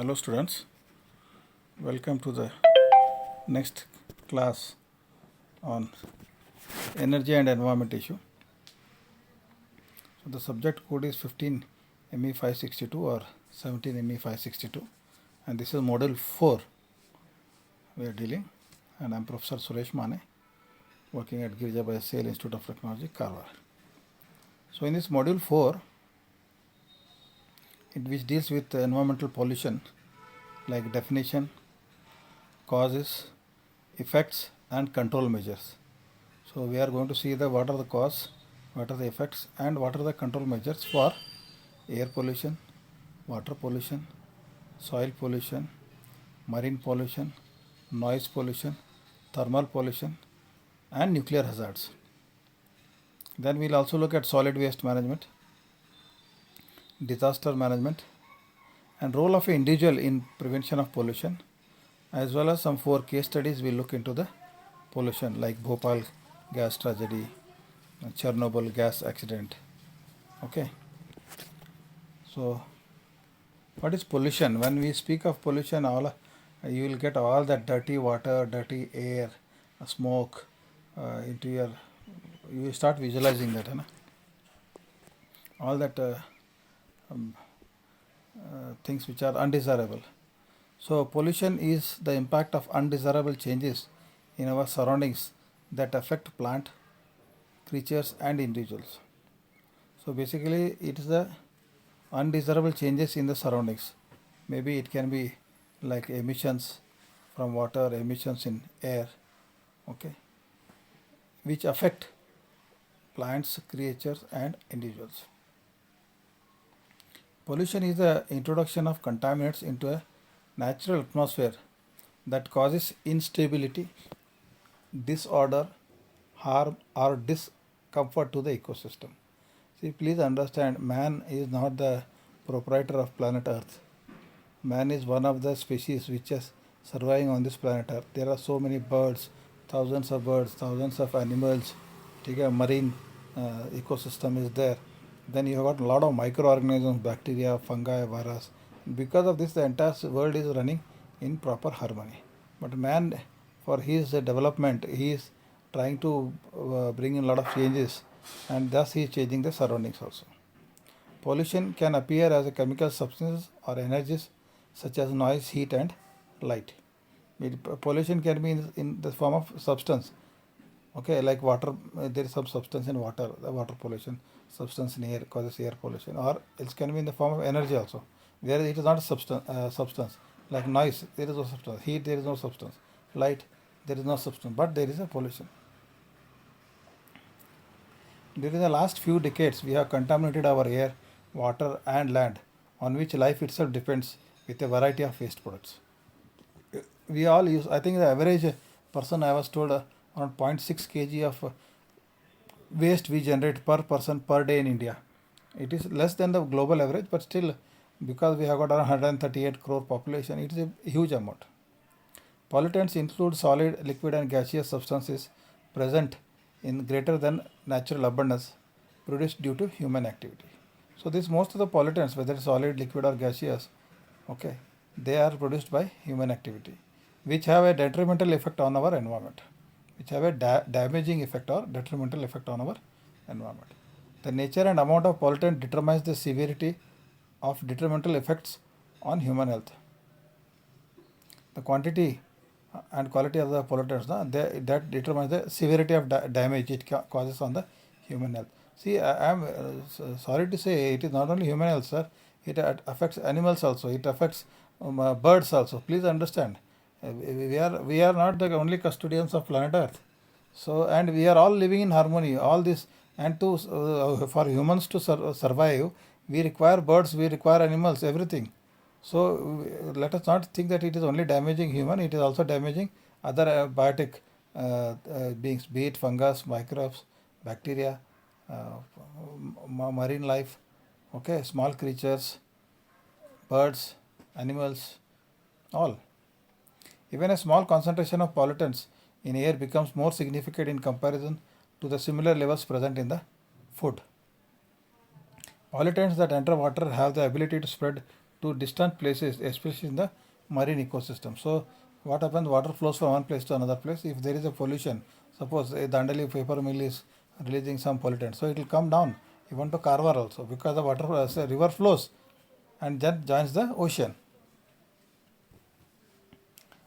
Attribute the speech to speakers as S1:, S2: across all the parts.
S1: Hello students, welcome to the next class on energy and environment issue. So the subject code is 15 ME562 or 17 ME562 and this is module 4 we are dealing, and I am Professor Suresh Mane working at Girija Sale Institute of Technology, Karwar. So in this module 4, which deals with environmental pollution like definition, causes, effects and control measures. So we are going to see what are the cause, what are the effects and what are the control measures for air pollution, water pollution, soil pollution, marine pollution, noise pollution, thermal pollution and nuclear hazards. Then we will also look at solid waste management, disaster management and role of an individual in prevention of pollution, as well as some 4 case studies will look into the pollution like Bhopal gas tragedy, Chernobyl gas accident. Okay. So what is pollution? When we speak of pollution, you will get all that dirty water, dirty air, smoke into your, you start visualizing that, all that things which are undesirable. So pollution is the impact of undesirable changes in our surroundings that affect plant, creatures and individuals. So basically it is the undesirable changes in the surroundings. Maybe it can be like emissions from water, emissions in air, okay, which affect plants, creatures and individuals. Pollution is the introduction of contaminants into a natural atmosphere that causes instability, disorder, harm or discomfort to the ecosystem. See, please understand, man is not the proprietor of planet Earth. Man is one of the species which is surviving on this planet Earth. There are so many birds, thousands of animals. Marine ecosystem is there. Then you have got a lot of microorganisms, bacteria, fungi, virus. Because of this, the entire world is running in proper harmony. But man, for his development, he is trying to bring in a lot of changes, and thus he is changing the surroundings also. Pollution can appear as a chemical substances or energies such as noise, heat and light. Pollution can be in the form of substance. Okay, like water, there is some substance in water, the water pollution, substance in air causes air pollution, or it can be in the form of energy also, where it is not a substance, like noise, there is no substance, heat, there is no substance, light, there is no substance, but there is a pollution. During the last few decades, we have contaminated our air, water and land, on which life itself depends, with a variety of waste products. We all use, I think the average person, I was told, around 0.6 kg of waste we generate per person per day in India. It is less than the global average, but still, because we have got around 138 crore population, it is a huge amount. Pollutants include solid, liquid and gaseous substances present in greater than natural abundance produced due to human activity. So this most of the pollutants, whether solid, liquid or gaseous, okay, they are produced by human activity, which have a detrimental effect on our environment, which have a damaging effect or detrimental effect on our environment. The nature and amount of pollutant determines the severity of detrimental effects on human health. The quantity and quality of the pollutants, that determines the severity of damage it causes on the human health. See, I am sorry to say, it is not only human health, sir. It affects animals also. It affects birds also. Please understand. We are not the only custodians of planet Earth. So, and we are all living in harmony. All this, and to for humans to survive, we require birds, we require animals, everything. So let us not think that it is only damaging human, it is also damaging other biotic beings, be it fungus, microbes, bacteria, marine life, okay, small creatures, birds, animals, all. Even a small concentration of pollutants in air becomes more significant in comparison to the similar levels present in the food. Pollutants that enter water have the ability to spread to distant places, especially in the marine ecosystem. So what happens? Water flows from one place to another place. If there is a pollution, suppose a Dandeli paper mill is releasing some pollutant, so it will come down even to Karwar also, because the water river flows and then joins the ocean.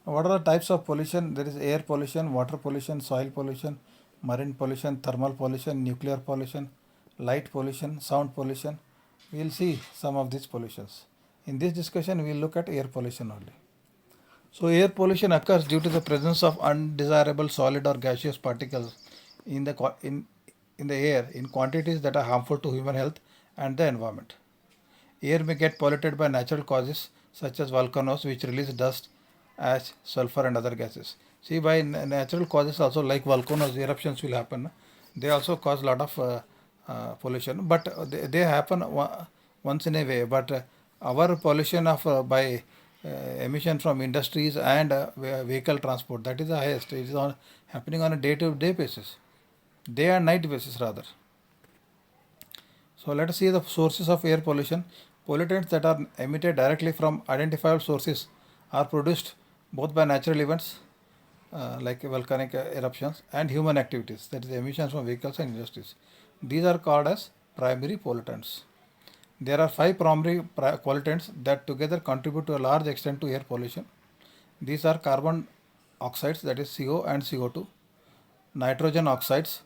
S1: What are the types of pollution? There is air pollution, water pollution, soil pollution, marine pollution, thermal pollution, nuclear pollution, light pollution, sound pollution. We will see some of these pollutions. In this discussion, we will look at air pollution only. So, air pollution occurs due to the presence of undesirable solid or gaseous particles in the air in quantities that are harmful to human health and the environment. Air may get polluted by natural causes such as volcanoes, which release dust, ash, sulfur, and other gases. See, by natural causes also, like volcanoes, eruptions will happen. They also cause a lot of pollution, but they happen once in a way. But our pollution of by emission from industries and vehicle transport, that is the highest. It is happening on a day-to-day basis, day and night basis rather. So let us see the sources of air pollution. Pollutants that are emitted directly from identifiable sources are produced both by natural events like volcanic eruptions and human activities, that is emissions from vehicles and industries. These are called as primary pollutants. There are five primary pollutants that together contribute to a large extent to air pollution. These are carbon oxides, that is CO and CO2, nitrogen oxides,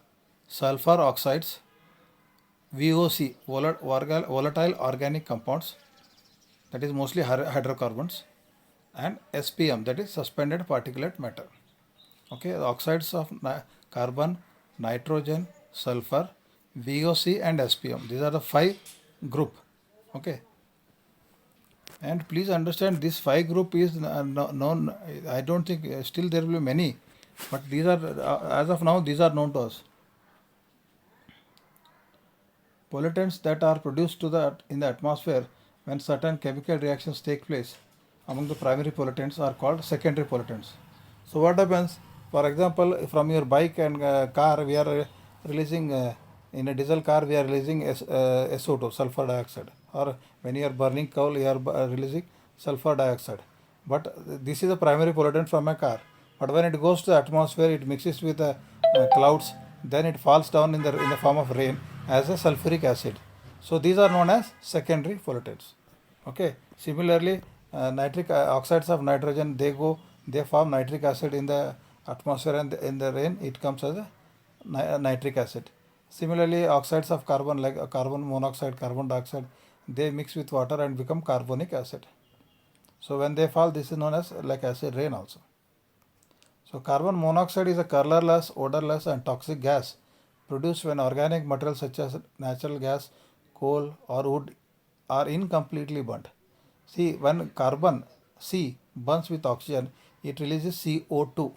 S1: sulfur oxides, VOC, volatile organic compounds, that is mostly hydrocarbons, and SPM, that is suspended particulate matter. Okay, the oxides of carbon, nitrogen, sulfur, VOC and SPM. These are the five group. Okay, and please understand this five group is known. I don't think still there will be many, but these are as of now these are known to us. Pollutants that are produced in the atmosphere when certain chemical reactions take place among the primary pollutants are called secondary pollutants. So what happens? For example, from your bike and car, we are releasing in a diesel car we are releasing SO2, sulfur dioxide, or when you are burning coal, you are releasing sulfur dioxide. But this is a primary pollutant from a car. But when it goes to the atmosphere, it mixes with the clouds, then it falls down in the form of rain as a sulfuric acid. So these are known as secondary pollutants. Okay. Similarly, nitric oxides of nitrogen, they form nitric acid in the atmosphere, and in the rain it comes as a nitric acid. Similarly, oxides of carbon like carbon monoxide, carbon dioxide, they mix with water and become carbonic acid. So when they fall, this is known as like acid rain also. So carbon monoxide is a colorless, odorless and toxic gas produced when organic materials such as natural gas, coal or wood are incompletely burnt. See, when carbon C burns with oxygen, it releases CO2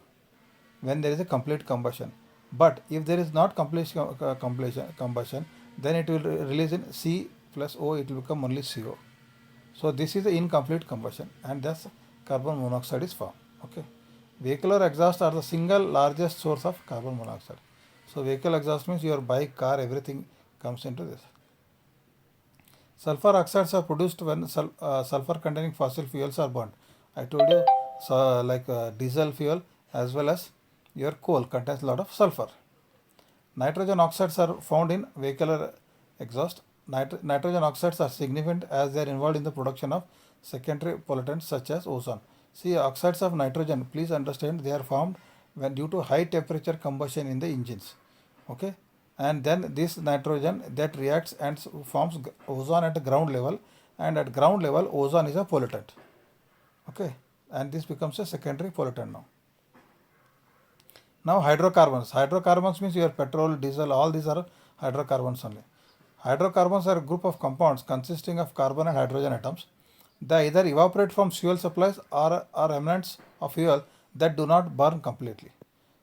S1: when there is a complete combustion. But if there is not complete combustion, then it will release in C plus O, it will become only CO. So this is the incomplete combustion, and thus carbon monoxide is formed. Okay. Vehicular exhaust are the single largest source of carbon monoxide. So vehicle exhaust means your bike, car, everything comes into this. Sulfur oxides are produced when sulfur containing fossil fuels are burned. I told you, so like diesel fuel as well as your coal contains a lot of sulfur. Nitrogen oxides are found in vehicular exhaust. Nitrogen oxides are significant as they are involved in the production of secondary pollutants such as ozone. See, oxides of nitrogen, please understand, they are formed when due to high temperature combustion in the engines. Okay, and then this nitrogen that reacts and forms ozone at the ground level, and at ground level ozone is a pollutant. Okay, and this becomes a secondary pollutant now. Now hydrocarbons. Hydrocarbons means your petrol, diesel, all these are hydrocarbons only. Hydrocarbons are a group of compounds consisting of carbon and hydrogen atoms. They either evaporate from fuel supplies or are remnants of fuel that do not burn completely.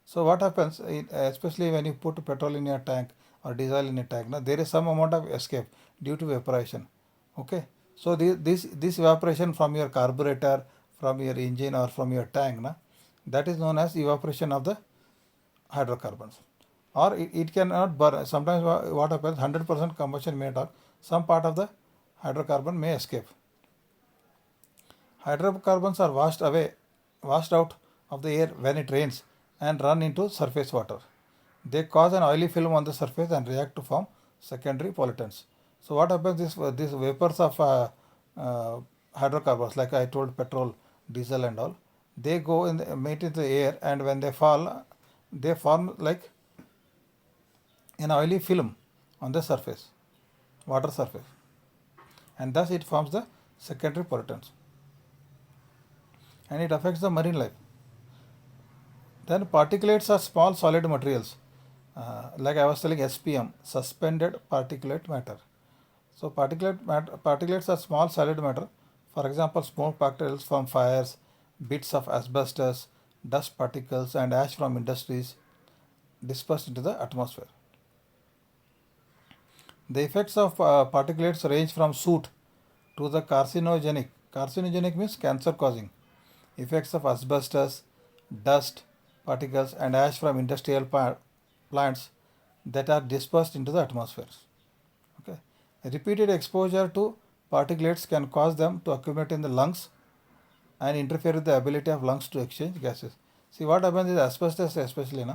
S1: So what happens, especially when you put petrol in your tank or diesel in a tank, now there is some amount of escape due to evaporation. Okay, so this evaporation from your carburetor, from your engine or from your tank, na, that is known as evaporation of the hydrocarbons. Or it cannot burn. Sometimes what happens, 100% combustion may not, some part of the hydrocarbon may escape. Hydrocarbons are washed out of the air when it rains and run into surface water. They cause an oily film on the surface and react to form secondary pollutants. So what happens is these vapors of hydrocarbons, like I told, petrol, diesel, and all, they go in meet in the air, and when they fall, they form like an oily film on the surface, water surface, and thus it forms the secondary pollutants, and it affects the marine life. Then particulates are small solid materials, like I was telling, SPM, suspended particulate matter. So particulates are small solid matter. For example, smoke particles from fires, bits of asbestos, dust particles, and ash from industries dispersed into the atmosphere. The effects of particulates range from soot to the carcinogenic. Carcinogenic means cancer causing. Effects of asbestos, dust particles, and ash from industrial plants that are dispersed into the atmosphere. Okay. Repeated exposure to particulates can cause them to accumulate in the lungs and interfere with the ability of lungs to exchange gases. See what happens is asbestos, especially,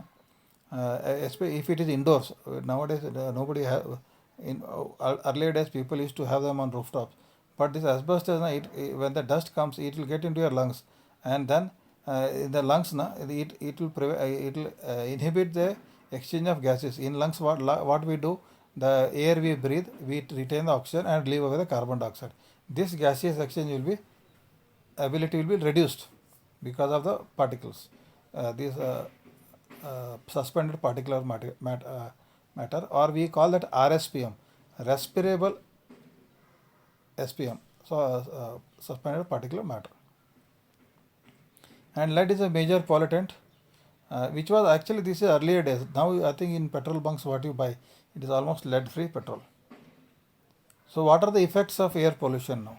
S1: if it is indoors. Nowadays nobody have. In earlier days, people used to have them on rooftops, but this asbestos, when the dust comes, it will get into your lungs, and then in the lungs, it will inhibit the exchange of gases in lungs. What we do, the air we breathe, we retain the oxygen and leave away the carbon dioxide. This gaseous exchange will be ability will be reduced because of the particles. These suspended particular matter, or we call that RSPM, respirable SPM, so suspended particular matter. And lead is a major pollutant, which was actually, this is earlier days. Now I think in petrol bunks what you buy, it is almost lead free petrol. So what are the effects of air pollution now?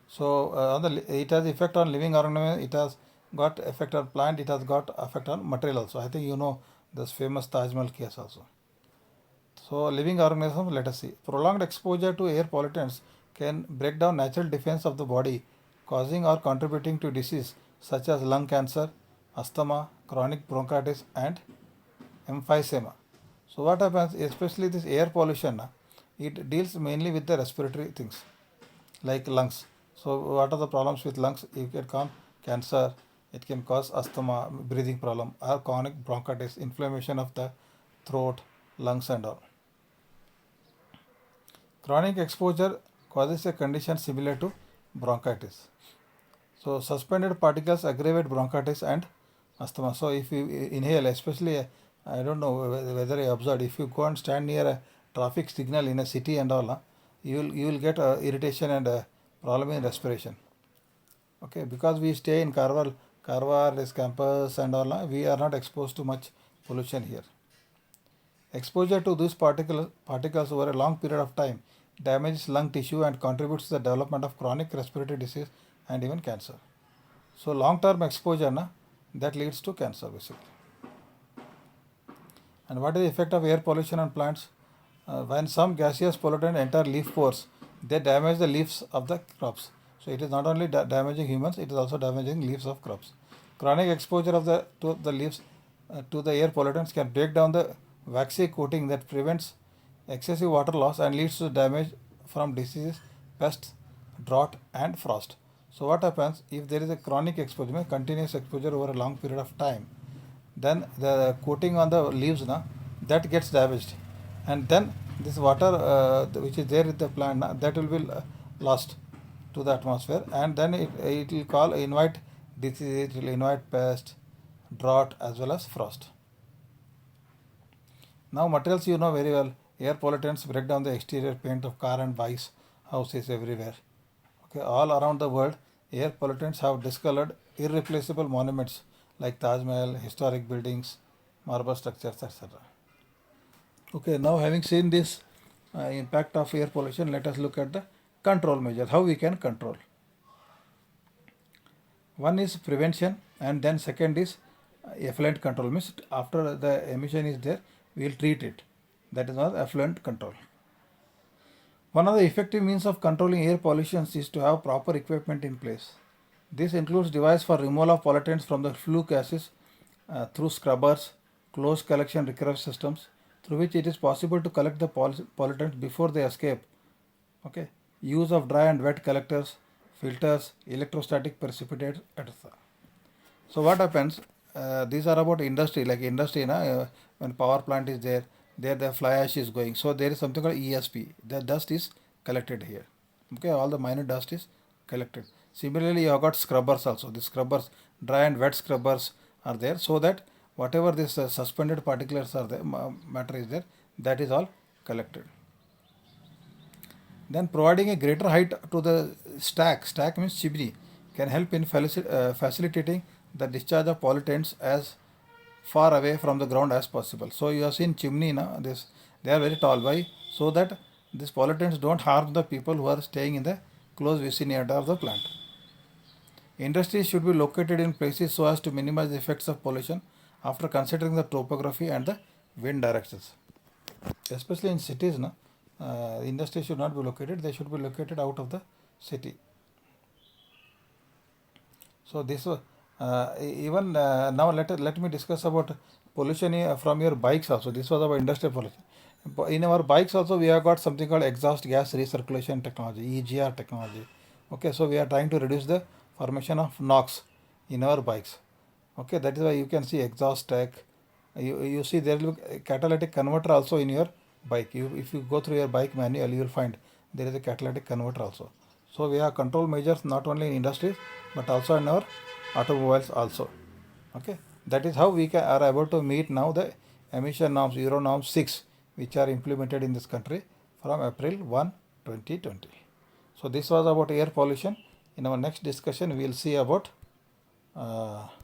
S1: So it has effect on living organisms, it has got effect on plant, it has got effect on material also. I think you know this famous Taj Mahal case also. So living organisms, let us see. Prolonged exposure to air pollutants can break down natural defense of the body, causing or contributing to disease such as lung cancer, asthma, chronic bronchitis, and emphysema. So what happens, especially this air pollution, it deals mainly with the respiratory things like lungs. So what are the problems with lungs? It can cause cancer, it can cause asthma, breathing problem, or chronic bronchitis, inflammation of the throat, lungs, and all. Chronic exposure causes a condition similar to bronchitis. So suspended particles aggravate bronchitis and asthma. So if you inhale, especially, I don't know whether I observed, if you go and stand near a traffic signal in a city and all, you will get irritation and problem in respiration. Okay, because we stay in Karwar, this campus and all, we are not exposed to much pollution here. Exposure to these particles over a long period of time damages lung tissue and contributes to the development of chronic respiratory disease and even cancer. So long-term exposure, that leads to cancer basically. And what is the effect of air pollution on plants? When some gaseous pollutant enter leaf pores, they damage the leaves of the crops. So it is not only damaging humans, it is also damaging leaves of crops. Chronic exposure of to the leaves to the air pollutants can break down the waxy coating that prevents excessive water loss and leads to damage from diseases, pests, drought, and frost. So what happens if there is a chronic exposure, continuous exposure over a long period of time, then the coating on the leaves that gets damaged, and then this water which is there in the plant that will be lost to the atmosphere, and then it will invite disease, it will invite pest, drought, as well as frost. Now materials, you know very well, air pollutants break down the exterior paint of car and bikes, houses, everywhere. Okay, all around the world, air pollutants have discolored irreplaceable monuments like Taj Mahal, historic buildings, marble structures, etc. Okay, now having seen this impact of air pollution, let us look at the control measures, how we can control. One is prevention, and then second is effluent control, means after the emission is there, we will treat it. That is not effluent control. One of the effective means of controlling air pollution is to have proper equipment in place. This includes device for removal of pollutants from the flue gases through scrubbers, closed collection recovery systems, through which it is possible to collect the pollutants before they escape. Okay, use of dry and wet collectors, filters, electrostatic precipitates, etc. So what happens? These are about industry, like industry, when power plant is there, there the fly ash is going. So there is something called ESP. The dust is collected here. Okay, all the minor dust is collected. Similarly, you have got scrubbers also. The scrubbers, dry and wet scrubbers are there, so that whatever this suspended particles are there, matter is there, that is all collected. Then providing a greater height to the stack means chimney, can help in facilitating the discharge of pollutants as far away from the ground as possible. So you have seen chimney, this they are very tall. Why? So that these pollutants don't harm the people who are staying in the close vicinity of the plant. Industries should be located in places so as to minimize the effects of pollution after considering the topography and the wind directions. Especially in cities, industries should not be located, they should be located out of the city. So this even now let me discuss about pollution from your bikes also. This was about industrial pollution. In our bikes also we have got something called exhaust gas recirculation technology, EGR technology. Okay, so we are trying to reduce the formation of NOx in our bikes. Okay, that is why you can see exhaust tech. You see there will be a catalytic converter also in your bike. If you go through your bike manual, you will find there is a catalytic converter also. So we have control measures not only in industries but also in our automobiles also. Okay, that is how we are able to meet now the emission norms, Euro norm 6, which are implemented in this country from April 1, 2020. So this was about air pollution. In our next discussion, we will see about